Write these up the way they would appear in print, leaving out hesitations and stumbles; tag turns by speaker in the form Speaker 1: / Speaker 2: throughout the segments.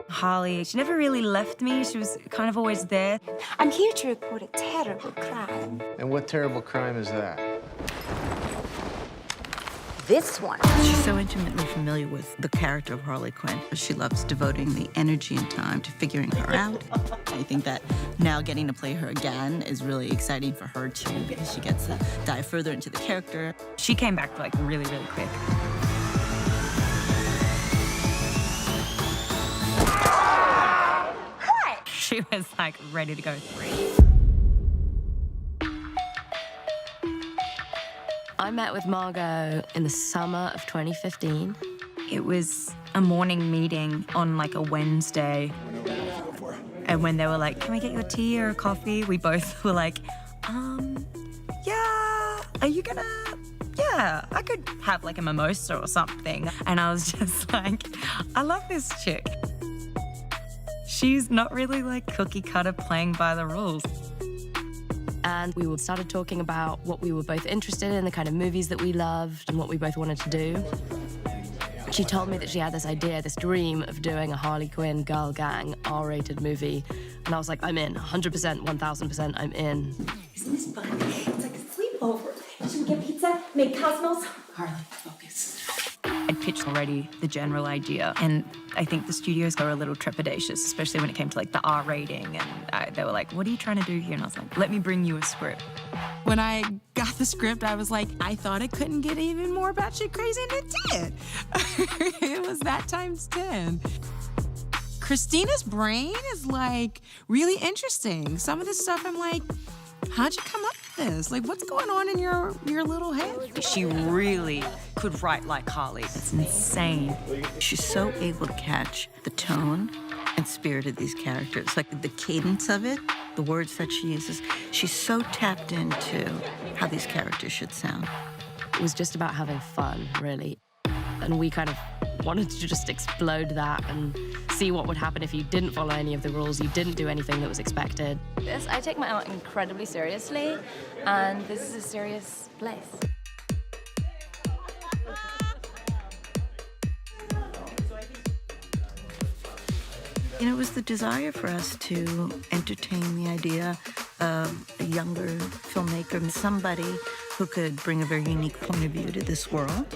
Speaker 1: Harley, she never really left me. She was kind of always there.
Speaker 2: I'm here to report a terrible crime.
Speaker 3: And what terrible crime is that?
Speaker 2: This one.
Speaker 4: She's so intimately familiar with the character of Harley Quinn. She loves devoting the energy and time to figuring her out. I think that now getting to play her again is really exciting for her too, because she gets to dive further into the character.
Speaker 1: She came back like really, really quick. She was like ready to go.
Speaker 5: I met with Margot in the summer of 2015.
Speaker 1: It was a morning meeting on like a Wednesday. And when they were like, can we get you a tea or a coffee? We both were like, yeah, are you gonna, yeah, I could have like a mimosa or something. And I was just like, I love this chick. She's not really like cookie cutter playing by the rules.
Speaker 5: And we started talking about what we were both interested in, the kind of movies that we loved, and what we both wanted to do. She told me that she had this idea, this dream of doing a Harley Quinn girl gang R-rated movie. And I was like, I'm in, 100%, 1000%, I'm in.
Speaker 2: Isn't this fun? It's like a sleepover. Should we get pizza? Make Cosmos?
Speaker 4: Harley, focus.
Speaker 1: I'd pitched already the general idea, and I think the studios were a little trepidatious, especially when it came to like the R rating, and they were like, what are you trying to do here? And I was like, let me bring you a script.
Speaker 6: When I got the script, I was like, I thought it couldn't get even more batshit crazy, and it did. It was that times 10. Christina's brain is like really interesting. Some of this stuff I'm like, how'd you come up with this? Like, what's going on in your little head?
Speaker 1: She really could write like Harley. It's insane.
Speaker 4: She's so able to catch the tone and spirit of these characters, like the cadence of it, the words that she uses. She's so tapped into how these characters should sound.
Speaker 5: It was just about having fun, really. And we kind of wanted to just explode that and see what would happen if you didn't follow any of the rules, you didn't do anything that was expected.
Speaker 7: I take my art incredibly seriously, and this is a serious place.
Speaker 4: You know, it was the desire for us to entertain the idea of a younger filmmaker, somebody who could bring a very unique point of view to this world.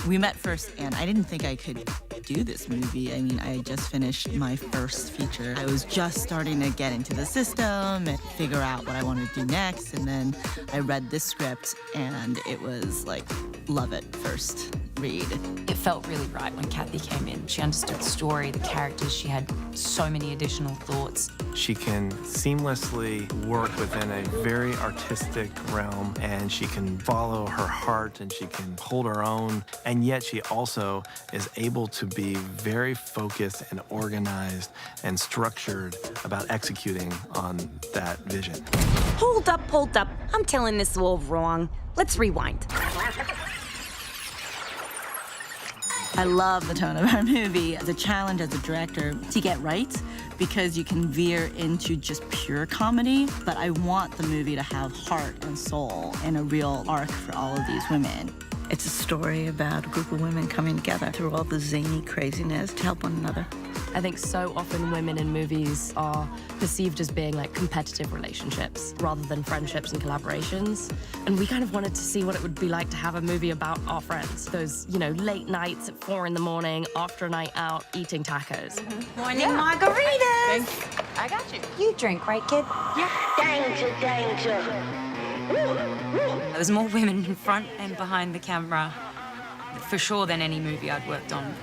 Speaker 8: We met first, and I didn't think I could do this movie. I mean, I had just finished my first feature. I was just starting to get into the system and figure out what I wanted to do next, and then I read this script, and it was like, love it first read.
Speaker 9: It felt really right when Kathy came in. She understood the story, the characters. She had so many additional thoughts.
Speaker 10: She can seamlessly work within a very artistic realm, and she can follow her heart, and she can hold her own, and yet she also is able to be very focused and organized and structured about executing on that vision.
Speaker 2: Hold up, hold up. I'm telling this all wrong. Let's rewind.
Speaker 8: I love the tone of our movie. The challenge as a director to get right, because you can veer into just pure comedy, but I want the movie to have heart and soul and a real arc for all of these women.
Speaker 4: It's a story about a group of women coming together through all the zany craziness to help one another.
Speaker 5: I think so often women in movies are perceived as being like competitive relationships rather than friendships and collaborations. And we kind of wanted to see what it would be like to have a movie about our friends. Those, you know, late nights at 4 in the morning after a night out eating tacos.
Speaker 2: Morning margaritas.
Speaker 7: Thanks. I got you.
Speaker 2: You drink, right, kid?
Speaker 7: Yeah.
Speaker 2: Danger, danger.
Speaker 1: There was more women in front and behind the camera, for sure, than any movie I'd worked on.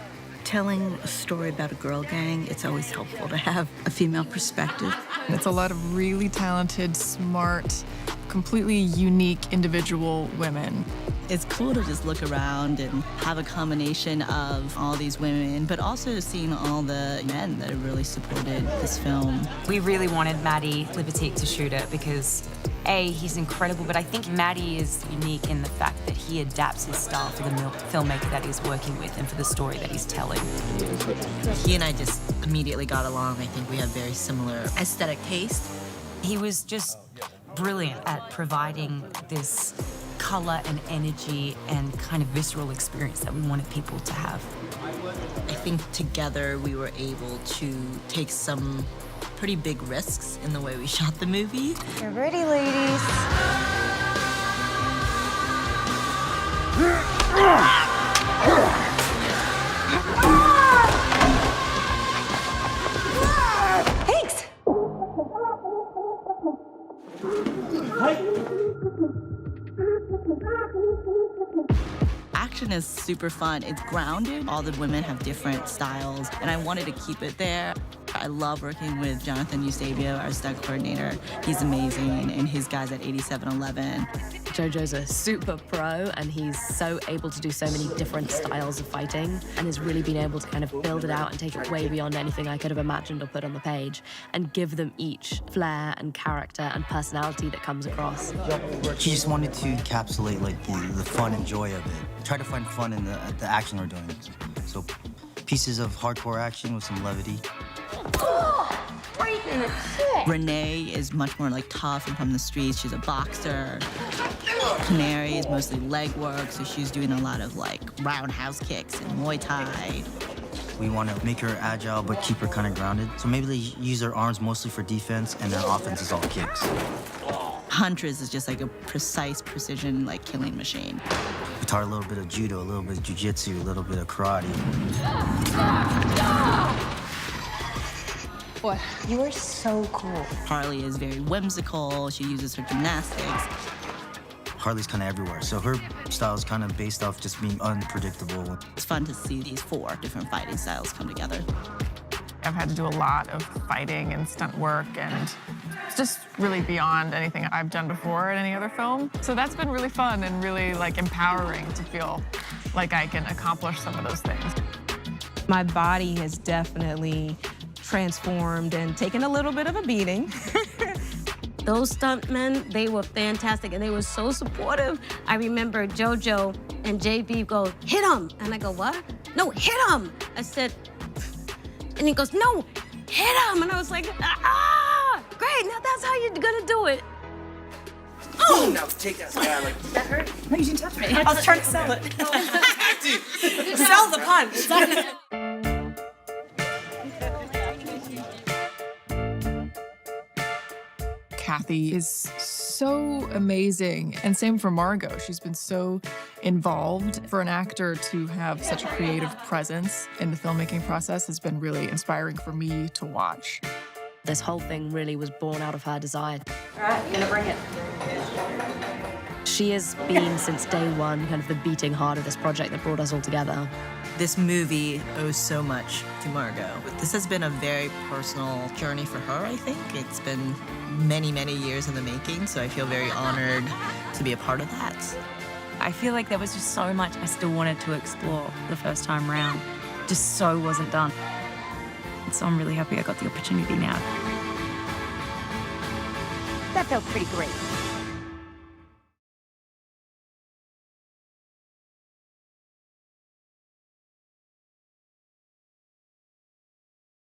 Speaker 4: Telling a story about a girl gang, it's always helpful to have a female perspective.
Speaker 6: It's a lot of really talented, smart, completely unique individual women.
Speaker 8: It's cool to just look around and have a combination of all these women, but also seeing all the men that have really supported this film.
Speaker 9: We really wanted Maddie Libatique to shoot it because A, he's incredible, but I think Maddie is unique in the fact that he adapts his style for the filmmaker that he's working with and for the story that he's telling.
Speaker 8: He and I just immediately got along. I think we have very similar aesthetic taste.
Speaker 9: He was just brilliant at providing this color and energy and kind of visceral experience that we wanted people to have.
Speaker 8: I think together we were able to take some pretty big risks in the way we shot the movie.
Speaker 2: You're ready, ladies. Thanks.
Speaker 8: Action is super fun. It's grounded. All the women have different styles, and I wanted to keep it there. I love working with Jonathan Eusebio, our stunt coordinator. He's amazing, and his guys at 8711.
Speaker 5: Jojo's a super pro, and he's so able to do so many different styles of fighting, and has really been able to kind of build it out and take it way beyond anything I could have imagined or put on the page, and give them each flair and character and personality that comes across.
Speaker 11: She just wanted to encapsulate like the fun and joy of it. Try to find fun in the action we're doing. So pieces of hardcore action with some levity.
Speaker 8: Renee is much more like tough and from the streets. She's a boxer. Canary is mostly leg work, so she's doing a lot of like roundhouse kicks and Muay Thai.
Speaker 11: We want to make her agile, but keep her kind of grounded. So maybe they use their arms mostly for defense, and their offense is all kicks.
Speaker 8: Huntress is just like a precise precision, like killing machine.
Speaker 11: We taught her a little bit of judo, a little bit of jiu-jitsu, a little bit of karate.
Speaker 2: Boy, you are so cool.
Speaker 8: Harley is very whimsical. She uses her gymnastics.
Speaker 11: Harley's kind of everywhere, so her style is kind of based off just being unpredictable.
Speaker 8: It's fun to see these 4 different fighting styles come together.
Speaker 12: I've had to do a lot of fighting and stunt work, and it's just really beyond anything I've done before in any other film. So that's been really fun and really like empowering to feel like I can accomplish some of those things.
Speaker 6: My body has definitely transformed and taken a little bit of a beating.
Speaker 13: Those stuntmen, they were fantastic, and they were so supportive. I remember JoJo and JB go, hit him. And I go, what? No, hit him. I said, and he goes, no, hit him. And I was like, ah, great, now that's how you're gonna do it.
Speaker 11: Oh! Now take that guy like...
Speaker 13: That hurt?
Speaker 1: No, you didn't touch me. I was trying to sell it.
Speaker 13: Sell the punch.
Speaker 12: Kathy is so amazing, and same for Margot. She's been so involved. For an actor to have such a creative presence in the filmmaking process has been really inspiring for me to watch.
Speaker 5: This whole thing really was born out of her desire.
Speaker 2: All right, gonna bring it.
Speaker 5: She has been, since day one, kind of the beating heart of this project that brought us all together.
Speaker 8: This movie owes so much to Margot. This has been a very personal journey for her, I think. It's been many, many years in the making, so I feel very honored to be a part of that.
Speaker 1: I feel like there was just so much I still wanted to explore the first time round. Just so wasn't done. So I'm really happy I got the opportunity now.
Speaker 2: That felt pretty great.